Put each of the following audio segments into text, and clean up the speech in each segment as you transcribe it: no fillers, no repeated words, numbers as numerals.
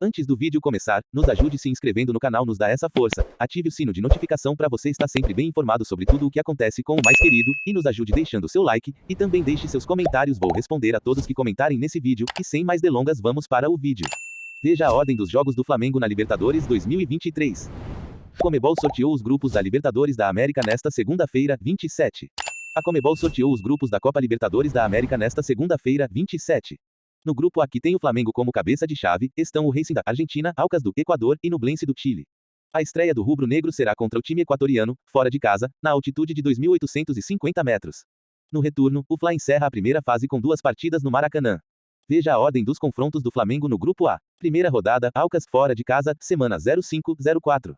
Antes do vídeo começar, nos ajude se inscrevendo no canal, nos dá essa força, ative o sino de notificação para você estar sempre bem informado sobre tudo o que acontece com o mais querido, e nos ajude deixando seu like, e também deixe seus comentários. Vou responder a todos que comentarem nesse vídeo, e sem mais delongas vamos para o vídeo. Veja a ordem dos jogos do Flamengo na Libertadores 2023. Conmebol sorteou os grupos da Libertadores da América nesta segunda-feira, 27. A Conmebol sorteou os grupos da Copa Libertadores da América nesta segunda-feira, 27. No grupo A, que tem o Flamengo como cabeça de chave, estão o Racing da Argentina, Aucas do Equador e Nublense do Chile. A estreia do rubro-negro será contra o time equatoriano, fora de casa, na altitude de 2.850 metros. No retorno, o Fla encerra a primeira fase com 2 partidas no Maracanã. Veja a ordem dos confrontos do Flamengo no grupo A. Primeira rodada, Aucas, fora de casa, semana 05-04.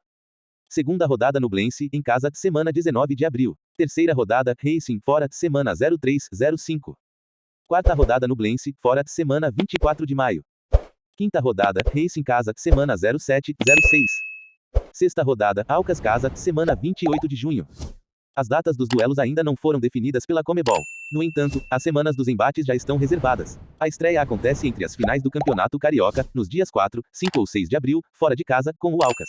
Segunda rodada, Nublense, em casa, semana 19 de abril. Terceira rodada, Racing, fora, semana 03-05. Quarta rodada, Nublense, fora, semana 24 de maio. Quinta rodada, Racing casa, semana 07-06. Sexta rodada, Aucas casa, semana 28 de junho. As datas dos duelos ainda não foram definidas pela Conmebol. No entanto, as semanas dos embates já estão reservadas. A estreia acontece entre as finais do Campeonato Carioca, nos dias 4, 5 ou 6 de abril, fora de casa, com o Aucas.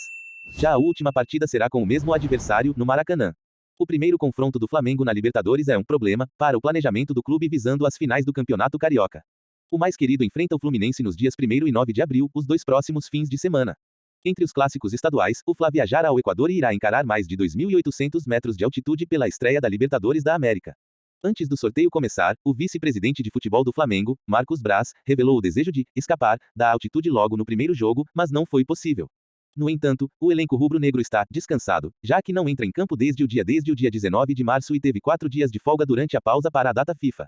Já a última partida será com o mesmo adversário, no Maracanã. O primeiro confronto do Flamengo na Libertadores é um problema para o planejamento do clube visando as finais do Campeonato Carioca. O mais querido enfrenta o Fluminense nos dias 1º e 9 de abril, os 2 próximos fins de semana. Entre os clássicos estaduais, o Fla viajará ao Equador e irá encarar mais de 2.800 metros de altitude pela estreia da Libertadores da América. Antes do sorteio começar, o vice-presidente de futebol do Flamengo, Marcos Braz, revelou o desejo de escapar da altitude logo no primeiro jogo, mas não foi possível. No entanto, o elenco rubro-negro está descansado, já que não entra em campo desde o dia 19 de março e teve 4 dias de folga durante a pausa para a data FIFA.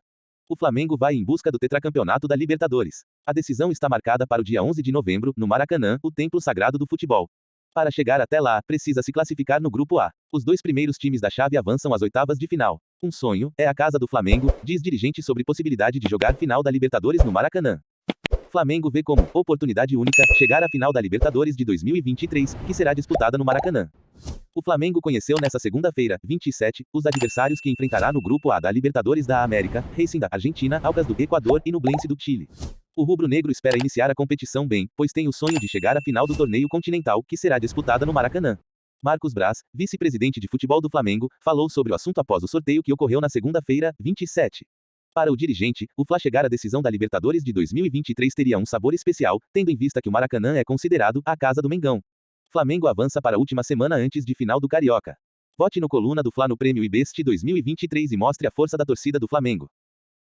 O Flamengo vai em busca do tetracampeonato da Libertadores. A decisão está marcada para o dia 11 de novembro, no Maracanã, o templo sagrado do futebol. Para chegar até lá, precisa se classificar no grupo A. Os 2 primeiros times da chave avançam às oitavas de final. Um sonho é a casa do Flamengo, diz dirigente sobre possibilidade de jogar final da Libertadores no Maracanã. Flamengo vê como oportunidade única chegar à final da Libertadores de 2023, que será disputada no Maracanã. O Flamengo conheceu nesta segunda-feira, 27, os adversários que enfrentará no grupo A da Libertadores da América, Racing da Argentina, Aucas do Equador e Nublense do Chile. O rubro-negro espera iniciar a competição bem, pois tem o sonho de chegar à final do torneio continental, que será disputada no Maracanã. Marcos Braz, vice-presidente de futebol do Flamengo, falou sobre o assunto após o sorteio que ocorreu na segunda-feira, 27. Para o dirigente, o Fla chegar à decisão da Libertadores de 2023 teria um sabor especial, tendo em vista que o Maracanã é considerado a casa do Mengão. Flamengo avança para a última semana antes de final do Carioca. Vote no coluna do Fla no Prêmio IBEST 2023 e mostre a força da torcida do Flamengo.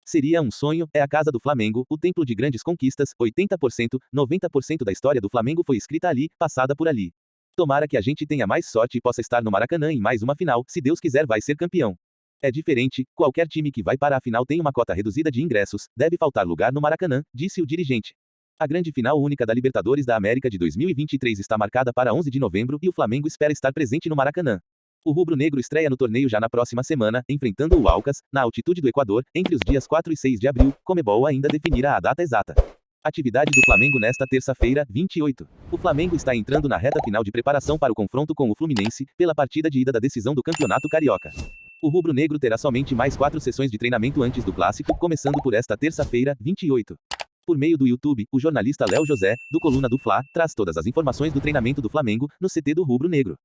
Seria um sonho, é a casa do Flamengo, o templo de grandes conquistas, 80%, 90% da história do Flamengo foi escrita ali, passada por ali. Tomara que a gente tenha mais sorte e possa estar no Maracanã em mais uma final, se Deus quiser vai ser campeão. É diferente, qualquer time que vai para a final tem uma cota reduzida de ingressos, deve faltar lugar no Maracanã, disse o dirigente. A grande final única da Libertadores da América de 2023 está marcada para 11 de novembro e o Flamengo espera estar presente no Maracanã. O rubro-negro estreia no torneio já na próxima semana, enfrentando o Aucas, na altitude do Equador, entre os dias 4 e 6 de abril, Conmebol ainda definirá a data exata. Atividade do Flamengo nesta terça-feira, 28. O Flamengo está entrando na reta final de preparação para o confronto com o Fluminense, pela partida de ida da decisão do Campeonato Carioca. O rubro-negro terá somente mais 4 sessões de treinamento antes do clássico, começando por esta terça-feira, 28. Por meio do YouTube, o jornalista Léo José, do Coluna do Fla, traz todas as informações do treinamento do Flamengo, no CT do rubro-negro.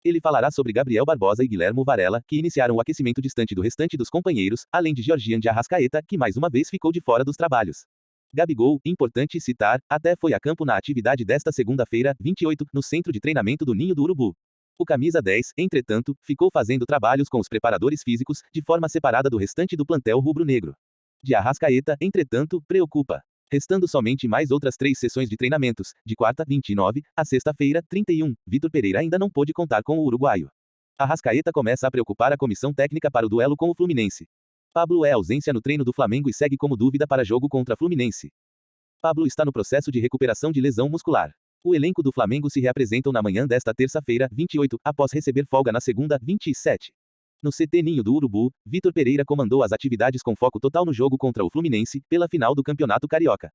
Ele falará sobre Gabriel Barbosa e Guilhermo Varela, que iniciaram o aquecimento distante do restante dos companheiros, além de Georgian de Arrascaeta, que mais uma vez ficou de fora dos trabalhos. Gabigol, importante citar, até foi a campo na atividade desta segunda-feira, 28, no centro de treinamento do Ninho do Urubu. O camisa 10, entretanto, ficou fazendo trabalhos com os preparadores físicos, de forma separada do restante do plantel rubro-negro. De Arrascaeta, entretanto, preocupa. Restando somente mais outras 3 sessões de treinamentos, de quarta, 29, a sexta-feira, 31, Vitor Pereira ainda não pôde contar com o uruguaio. Arrascaeta começa a preocupar a comissão técnica para o duelo com o Fluminense. Pablo é ausência no treino do Flamengo e segue como dúvida para jogo contra Fluminense. Pablo está no processo de recuperação de lesão muscular. O elenco do Flamengo se reapresentam na manhã desta terça-feira, 28, após receber folga na segunda, 27. No CT Ninho do Urubu, Vitor Pereira comandou as atividades com foco total no jogo contra o Fluminense, pela final do Campeonato Carioca.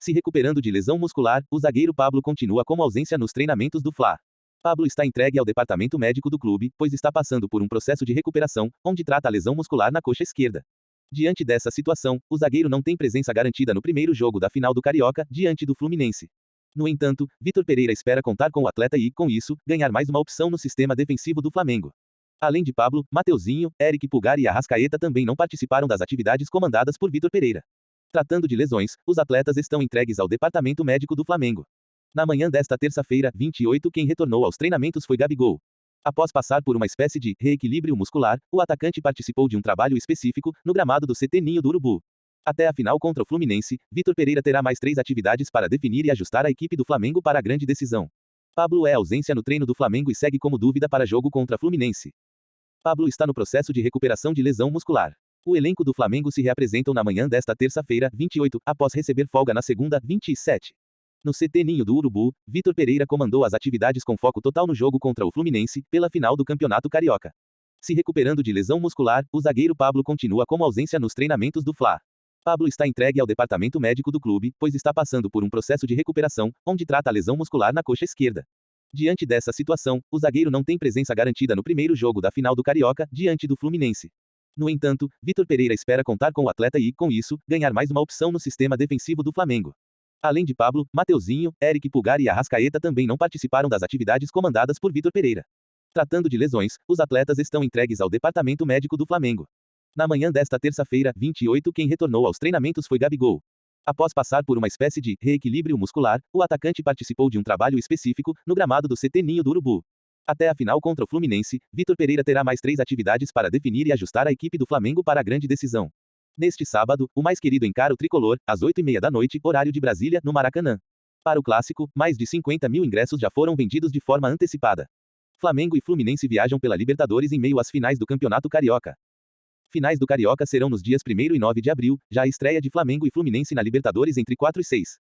Se recuperando de lesão muscular, o zagueiro Pablo continua como ausência nos treinamentos do Fla. Pablo está entregue ao departamento médico do clube, pois está passando por um processo de recuperação, onde trata a lesão muscular na coxa esquerda. Diante dessa situação, o zagueiro não tem presença garantida no primeiro jogo da final do Carioca, diante do Fluminense. No entanto, Vitor Pereira espera contar com o atleta e, com isso, ganhar mais uma opção no sistema defensivo do Flamengo. Além de Pablo, Mateuzinho, Eric Pulgar e Arrascaeta também não participaram das atividades comandadas por Vitor Pereira. Tratando de lesões, os atletas estão entregues ao departamento médico do Flamengo. Na manhã desta terça-feira, 28, quem retornou aos treinamentos foi Gabigol. Após passar por uma espécie de reequilíbrio muscular, o atacante participou de um trabalho específico no gramado do CT Ninho do Urubu. Até a final contra o Fluminense, Vitor Pereira terá mais 3 atividades para definir e ajustar a equipe do Flamengo para a grande decisão. Pablo é ausência no treino do Flamengo e segue como dúvida para jogo contra Fluminense. Pablo está no processo de recuperação de lesão muscular. O elenco do Flamengo se reapresentam na manhã desta terça-feira, 28, após receber folga na segunda, 27. No CT Ninho do Urubu, Vitor Pereira comandou as atividades com foco total no jogo contra o Fluminense, pela final do Campeonato Carioca. Se recuperando de lesão muscular, o zagueiro Pablo continua como ausência nos treinamentos do Fla. Pablo está entregue ao departamento médico do clube, pois está passando por um processo de recuperação, onde trata a lesão muscular na coxa esquerda. Diante dessa situação, o zagueiro não tem presença garantida no primeiro jogo da final do Carioca, diante do Fluminense. No entanto, Vitor Pereira espera contar com o atleta e, com isso, ganhar mais uma opção no sistema defensivo do Flamengo. Além de Pablo, Mateuzinho, Eric Pulgar e Arrascaeta também não participaram das atividades comandadas por Vitor Pereira. Tratando de lesões, os atletas estão entregues ao departamento médico do Flamengo. Na manhã desta terça-feira, 28, quem retornou aos treinamentos foi Gabigol. Após passar por uma espécie de reequilíbrio muscular, o atacante participou de um trabalho específico no gramado do CT Ninho do Urubu. Até a final contra o Fluminense, Vitor Pereira terá mais 3 atividades para definir e ajustar a equipe do Flamengo para a grande decisão. Neste sábado, o mais querido encara o tricolor, às 8h30 da noite, horário de Brasília, no Maracanã. Para o clássico, mais de 50 mil ingressos já foram vendidos de forma antecipada. Flamengo e Fluminense viajam pela Libertadores em meio às finais do Campeonato Carioca. Finais do Carioca serão nos dias 1º e 9 de abril, já a estreia de Flamengo e Fluminense na Libertadores entre 4 e 6.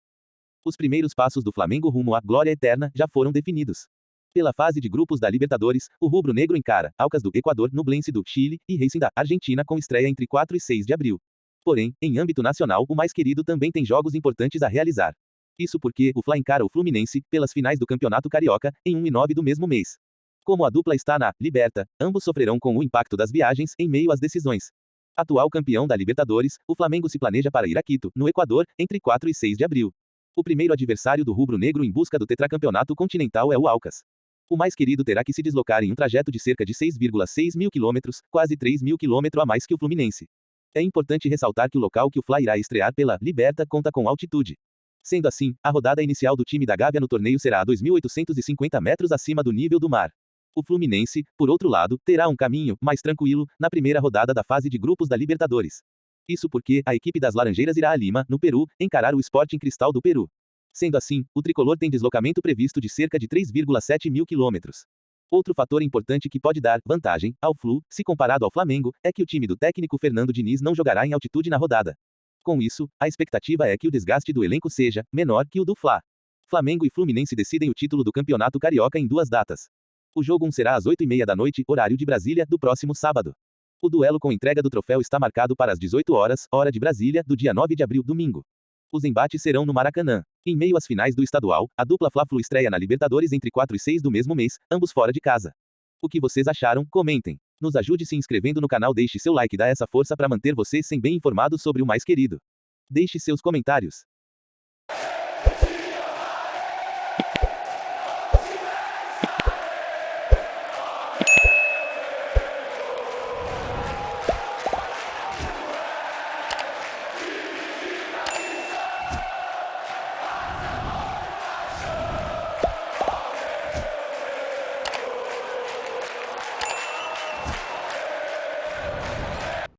Os primeiros passos do Flamengo rumo à glória eterna já foram definidos. Pela fase de grupos da Libertadores, o rubro-negro encara Alcas do Equador, Nublense do Chile e Racing da Argentina com estreia entre 4 e 6 de abril. Porém, em âmbito nacional, o mais querido também tem jogos importantes a realizar. Isso porque o Fla encara o Fluminense pelas finais do Campeonato Carioca em 1 e 9 do mesmo mês. Como a dupla está na Liberta, ambos sofrerão com o impacto das viagens em meio às decisões. Atual campeão da Libertadores, o Flamengo se planeja para ir a Quito, no Equador, entre 4 e 6 de abril. O primeiro adversário do rubro-negro em busca do tetracampeonato continental é o Alcas. O mais querido terá que se deslocar em um trajeto de cerca de 6,6 mil quilômetros, quase 3 mil quilômetros a mais que o Fluminense. É importante ressaltar que o local que o Fla irá estrear pela Liberta conta com altitude. Sendo assim, a rodada inicial do time da Gávea no torneio será a 2.850 metros acima do nível do mar. O Fluminense, por outro lado, terá um caminho mais tranquilo na primeira rodada da fase de grupos da Libertadores. Isso porque a equipe das Laranjeiras irá a Lima, no Peru, encarar o Sporting Cristal do Peru. Sendo assim, o tricolor tem deslocamento previsto de cerca de 3,7 mil quilômetros. Outro fator importante que pode dar vantagem ao Flu, se comparado ao Flamengo, é que o time do técnico Fernando Diniz não jogará em altitude na rodada. Com isso, a expectativa é que o desgaste do elenco seja menor que o do Fla. Flamengo e Fluminense decidem o título do Campeonato Carioca em 2 datas. O jogo 1 será às 8h30 da noite, horário de Brasília, do próximo sábado. O duelo com entrega do troféu está marcado para as 18 horas, hora de Brasília, do dia 9 de abril, domingo. Os embates serão no Maracanã. Em meio às finais do estadual, a dupla Fla-Flu estreia na Libertadores entre 4 e 6 do mesmo mês, ambos fora de casa. O que vocês acharam? Comentem. Nos ajude se inscrevendo no canal, deixe seu like e dá essa força para manter você sempre bem informado sobre o mais querido. Deixe seus comentários.